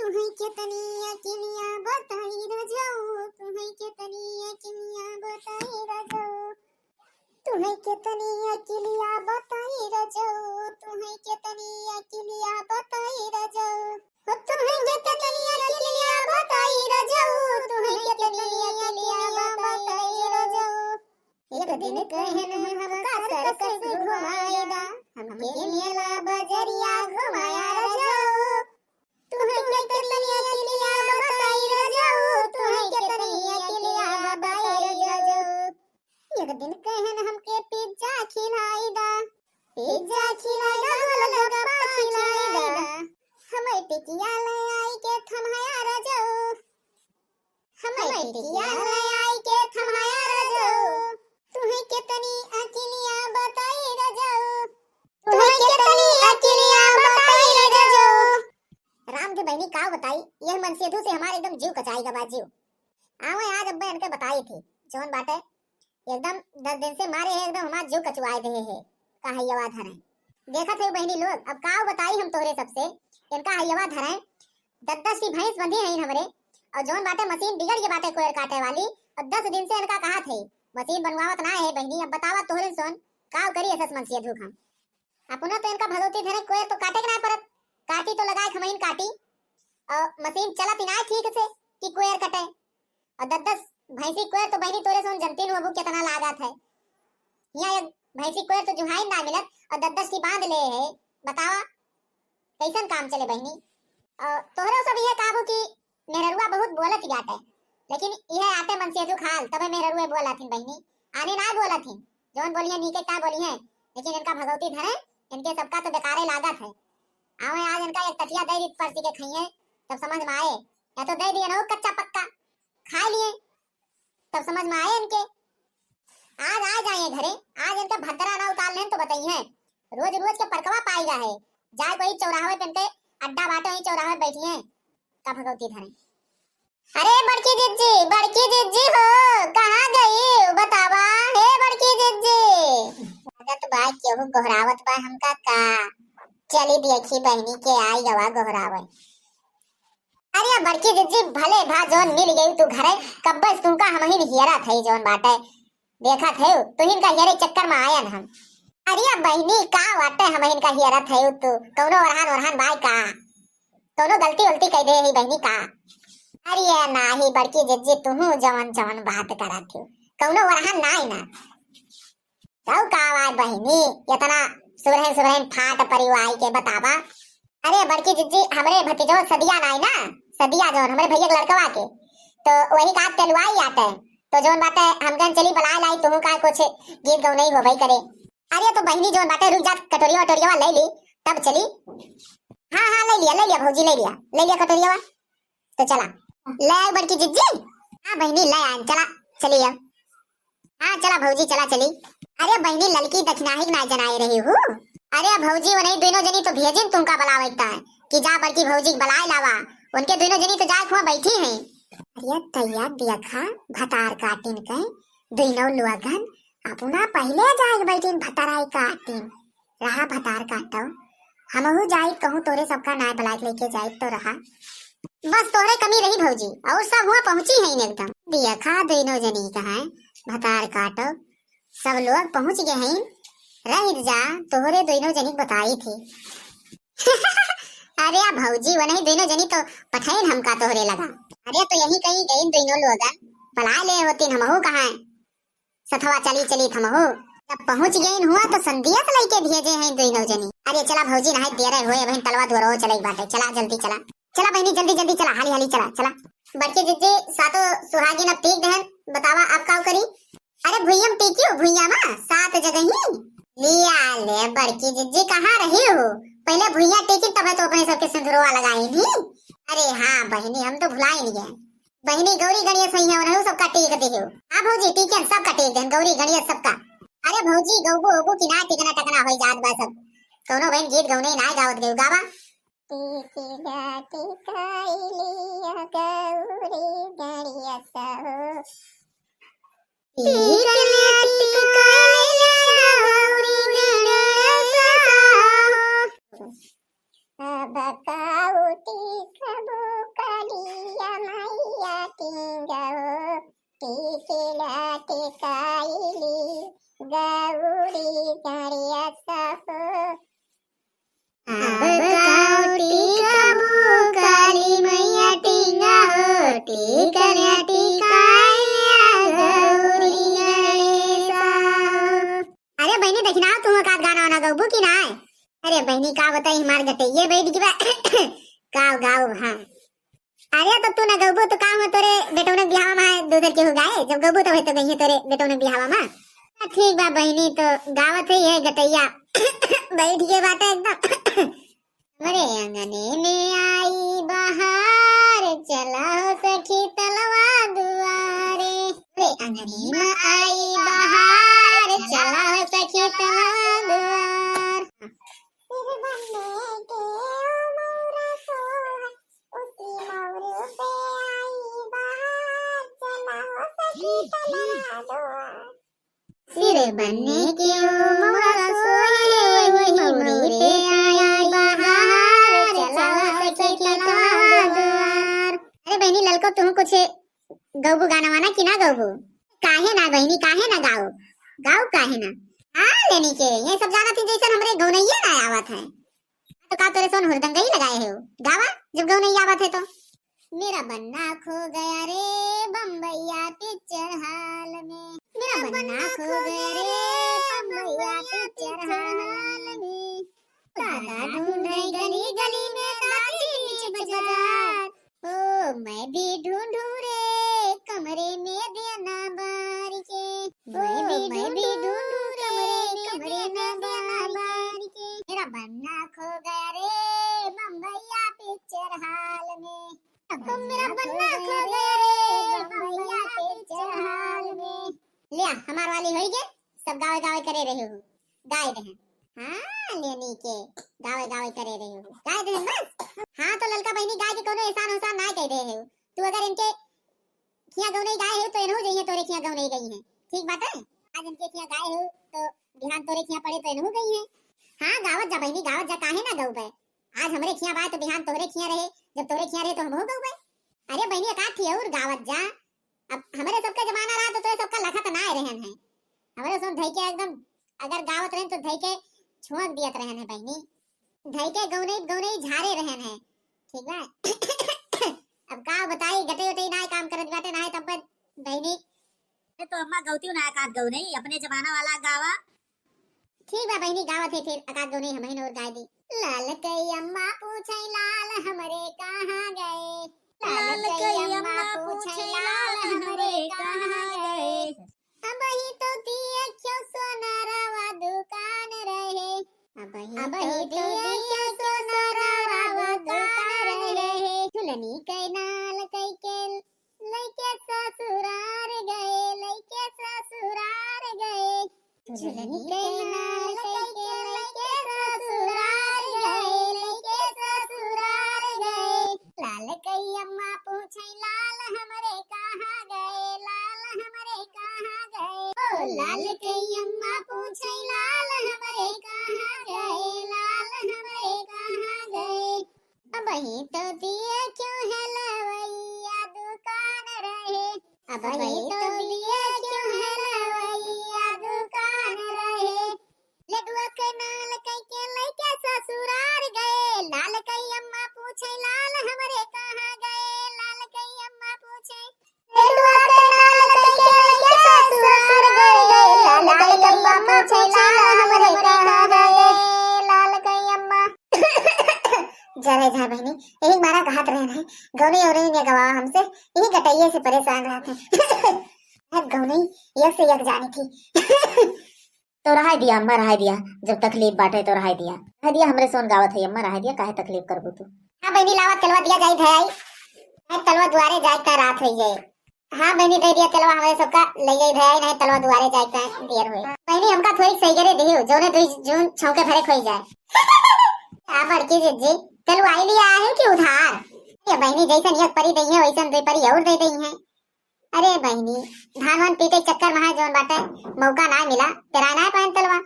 तुम्हें कितनी अकेलिया बताई रजाऊ, तुम्हें कितनी अकेलिया बताई रजाऊ, तुम्हें कितनी अकेलिया बताई रजाऊ, तुम्हें कितनी अकेलिया बताई रजाऊ, तुम्हें कितनी अकेलिया बताई रजाऊ, तुम्हें कितनी अकेलिया बताई रजाऊ। एक दिन कहन हमका सर्कस घुमाएगा, हमके मेला बजरिया घुमाया रजाऊ, तुम्हें कितनी अकेलिया बताई रजाऊ, तुम्हें कितनी अकेलिया बताई रजाऊ। एक दिन कहन हमके पिज्जा खिलाएगा, पिज्जा खिलाएगा, गोलगप्पा खिलाएगा, हमें टिकिया ले आई के थमाया रजाऊ, हमें टिकिया ले आई के थमाया रजाऊ, तुम्हें कितनी अकेलिया बताई रजाऊ, तुम्हें कितनी अकेलिया बताई रजाऊ। राम की बहनी का बताई, यह मन सेधु से हमारे एकदम जीव कचाएगा बाजीव। आवे आज अब्बे इनके बताई थी जोन बाटे एकदम 10 दिन से मारे है, एकदम हमार जीव कचवाए दे है का हयवा धरे। देखा थे बहनी लोग, अब का बताई हम तोरे सबसे इनका हयवा धरे 10-10 की भैंस बंधी है हमरे, और जोन बाटे मशीन बिगड़ के बाटे कोयर काटे वाली, और 10 दिन से इनका कहा थे मशीन बनवावत ना है बहनी। अब बतावा तोरे सोन का करी ऐसा मन से धूखा अपना तो इनका भगवती धरे कोयर तो काटे के ना परत, काटी तो लगाए खमहीन काटी, और मशीन चलत ही ना ठीक से कि कोयर कटे, और 10-10 भैंसी कोयर तो बहनी तोरे सोन जनती नु कितना लागत है। यहाँ एक भैंसी कोयर तो जुहाई ना मिलत, और 10-10 की बांध ले है, बतावा कैसन काम चले बहनी। और तोहरे सब ये काबू की मेहरुआ बहुत बोलत जाते, लेकिन यह आटे मन से खाल तबे मेहरुए बोला थी बहनी, आने ना बोला थी जोन बोलिए नीके का बोली है, लेकिन इनका भगवती धरे इनके सबका तो बेकारे लागत है। आवे आज इनका एक तटिया दे दी परसी के खाइए तब समझ में आए, या तो दे दिए ना कच्चा पक्का खा लिए तब समझ में आए इनके। आज आ जाए घरे, आज इनका भद्रा ना उतार लें तो बताइए रोज रोज के परकवा पाएगा है, जाए कोई चौराहे पे इनके अड्डा बाटे वही चौराहे बैठी है का भगवती धरे। अरे बड़की जिज्जी हो कहाँ गई बतावा, हे बड़की जिज्जी लागत बा केहू गोहरावत बा हमका का, चली देखी बहनी के आई गवा गोहरावे। अरे बड़की जिज्जी भले भा जोन मिल गई तू घरे, कब बस तुमका हम ही हियरा थे जोन बाटे देखा थे तू हिन का हियरे चक्कर में आयन हम। अरे बहनी का वाटे हम हिन का हियरा थे तू कौनो वरहान बाय का कौनो गलती उल्टी कह दे ही बहनी का। अरे नाही बड़की जिज्जी तुहू जवन बात करा थी कौनो वरहान नाई ना तो का बहनी इतना सुबह फाट परिवार के बतावा। अरे बड़की जिज्जी हमरे भतीजो सदिया नाई ना, सदिया जोन हमरे भैया लड़कवा के तो वही का तेलवाई आते तो जोन बाटे हमकन चली बला लाई तुहू का कुछ गीत गौ नहीं हो भाई करे। अरे तो बहनी जोन बाटे रुक जा कटोरिया ले ली तब चली। हाँ ले लिया भौजी ले लिया कटोरिया तो चला ले बड़की जिज्जी। हाँ बहनी ले आन चला चलिए, हाँ चला भौजी चला चली। अरे बहनी लड़की दक्षिणाही ना जनाई रही हूँ। अरे भौजी वो नहीं दोनों जनी तो भेजिन तुमका बलावता है कि जा बड़की भौजी बलाए लावा, उनके दोनों जनी तो जाए खुआ बैठी हैं। अरे तैयार देखा भतार काटिन के दोनों लोगन अपना पहले जाए बैठिन भताराई काटिन रहा भतार काटो हमहू जाई कहूँ तोरे सबका नाय बलाक लेके जाए तो रहा, बस तोरे कमी रही भौजी और सब हुआ पहुंची है एकदम। देखा दोनों जनी कहा भतार काटो सब लोग पहुंच गए हैं, रह जा तोहरे दोनों जनी बताई थी। अरे भौजी वो नहीं दोनों जनी तो पठाइन हमका तोहरे लगा। अरे तो यही कहीं गई दोनों लोग बला ले होती हमहू कहा सथवा चली हमहू जब पहुंच गई हुआ तो संदिया तो लेके भेजे हैं दोनों जनी। अरे चला भौजी नहाई दे रहे होए बहन तलवा धोरो चले बाटे चला जल्दी चला बहनी जल्दी चला हाली चला। बड़की जिज्जी सातो सुहागिन अब टीक दहन बतावा आप का करी। अरे भुइयम टीकियो भुइया मा 7 जगह ही लिया ले बड़की जिज्जी कहाँ रही हो, पहले भुइया टीकी तब तो अपने सबके सिंदूरवा लगाई थी। अरे हाँ बहनी हम तो भुला ही नहीं बहनी गौरी गणेश सही है और सबका टीक दे हो। हाँ भौजी टीके सबका टीक देन गौरी गणेश सबका। अरे भौजी गौबो की ना टिकना टकना होई जात बा सब कोनो बहन गीत गौने ना गावत गयो गावा। टीकी गाती काईलिया गौरी गणेश हो टीकना टिकाइला गौरी गणेश हो अब काऊ टीकबो गाँव गाँव हाँ। अरे तो तू ना गबू तो काम हो तोरे बेटों ने बिहावा में दूसर के हो गए जब गबू तो होय तो गई है तोरे बेटों ने बिहावा में। ठीक बा बहनी तो गावत ही है गटैया बैठ के बात एकदम। मेरे अंगने में आई बहार चला हो सखी तलवा दुआरे। मेरे अंगने में आई बहार चला हो सखी तलवा दुआर। सिर बनने के मोरा सोहर उसी मोर पे आई बहार चला हो सखी तलवा दुआर। सिर बनने के मोरा सोहर वही मोर पे आई बहार चला हो सखी तलवा दुआर। अरे बहनी ललको तुम कुछ गौबू गाना वाना की ना गौबू? काहे ना बहनी काहे ना गाओ गाओ काहे ना। हाँ लेनी के ये सब जाना थी जैसे हमरे गौनैया ना आवत है तो का तोरे सोन हुरदंगई लगाए हो गावा जब गौनैया आवत है तो। मेरा बन्ना खो गया रे बम्बैया पिक्चर हाल में। मेरा बन्ना खो गया रे बम्बैया पिक्चर हाल में। दादा ढूंढे गली गली में दादी बीच बाजार। ओ मैं भी ढूंढूं रे कमरे में देना बार के। मैं भी ढूंढूं कमरे में देना बार के। मेरा बन्ना खो गया रे बम्बैया पिक्चर हाल में। मेरा बन्ना खो गया रे बम्बैया पिक्चर हाल में। लिया हमार वाली होई गे सब गावे गावे करे रहे हो गाय रहे। हाँ लेनी के गावे गावे करे रहे हो गाय रहे बस। हाँ तो ललका बहनी गाय के कोनो एहसान होसान ना कह रहे हो। तू अगर इनके खिया गौ नहीं गाय हो तो इनहु जइए तोरे खिया गौ नहीं गई है ठीक बात है। आज इनके खिया गाय हो तो बिहान तोरे खिया पड़े तो इनहु गई है। हाँ गावत जा बहनी गावत जा काहे ना गौ बे। आज हमरे खिया बाय तो बिहान तोरे खिया रहे जब तोरे खिया रहे तो हमहु गौ बे। अरे बहनी का थी और गावत जा। अब हमारे सबका जमाना रहा तो तोरे सबका लखत ना रहन है। हमारे सुन धई के एकदम अगर गावत रहन तो धई के छुआक दियत रहन है बहनी। धई के गौनई झारे रहन है ठीक बा। अब का बताई गटे गटे ना काम करत बाटे ना तब बहनी तो अम्मा गौती ना एकाद गौ नहीं अपने जमाना वाला गावा। ठीक बा बहनी गावत है फिर एकाद गौ नहीं हमें और गाय दी। लाल कई अम्मा पूछे लाल हमरे कहां गए। लाल कई अम्मा पूछे लाल हमरे कहां गए। अब ही तो दिए क्यों सोनारावा दुकान रहे। अब ही तो दिए सोनारावा दुकान रहे। झुलनी कई नाल कई के लइके ससुरार गए लइके ससुरार गए। झुलनी कई नाल कई के लइके ससुरार गए लइके ससुरार गए। लाल कई अम्मा पूछे लाल हमरे कहां गए लाल हमरे कहां गए। ओ लाल कई अम्मा पूछे लाल हमरे कहां गए लाल हमरे कहां गए। अब ही तो दिए क्यों है लवैया दुकान रहे। अब ही तो दिए क्यों है लवैया दुकान रहे। लडुआ के नाल कई के लइके ससुरार गए। लाल कई अम्मा पूछे लाल हमरे कहां गए लाल कई अम्मा पूछे। लडुआ के नाल कई के लइके ससुरार गए। लाल कई अम्मा पूछे लाल हमरे कहां गए लाल कई अम्मा। जरे जा बहनी यही मारा कहत रहन है गौनी और ने गवा हमसे यही गटैये से परेशान रहते। अब गौनी एक से एक जानी थी। तो रहा दिया अम्मा रहा दिया जब तकलीफ बाटे तो रहा दिया हमरे सोन गावत है अम्मा रहा दिया काहे तकलीफ करबो तू। हाँ बहनी लावा तलवा दिया जाई भई तलवा दुआरे जाई का रात होई जाए। हाँ बहनी दे दिया तलवा हमारे सबका ले गई भई नहीं तलवा दुआरे जाई का देर होई। बहनी हमका थोड़ी सही करे दियो जोने दुई जून छौके भरे खोई जाए। आ बड़की जिज्जी तलवा आई लिया है कि उधार। ये बहनी जैसन एक परी दई है वैसन दो परी और दे दई है। अरे बहनी धान वान पीटे चक्कर में जोन बाटे मौका ना मिला तेरा ना पान तलवा।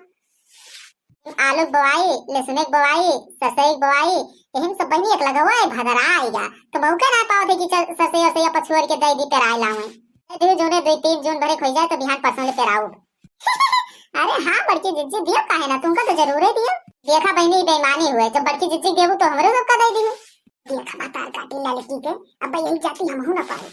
आलू बोवाई लहसुन बोवाई सरसई बोवाई एहन सब बहनी एक लगावा है भदरा आएगा तो मौका ना पाओ थे कि चल सरसई और सैया पछुआर के दई दी पेराई लावे। दे जोने 2-3 जून भरे खोई जाए तो बिहान परसों ले पेराऊ। अरे हाँ बड़की जिज्जी दियो काहे ना तुमका तो जरूर है दियो। देखा बहनी बेईमानी हुए जब बड़की जिज्जी देबू तो हमरे सबका दे दी। देखा माता काटी लड़की के अब यही जाती हम हो ना पाए।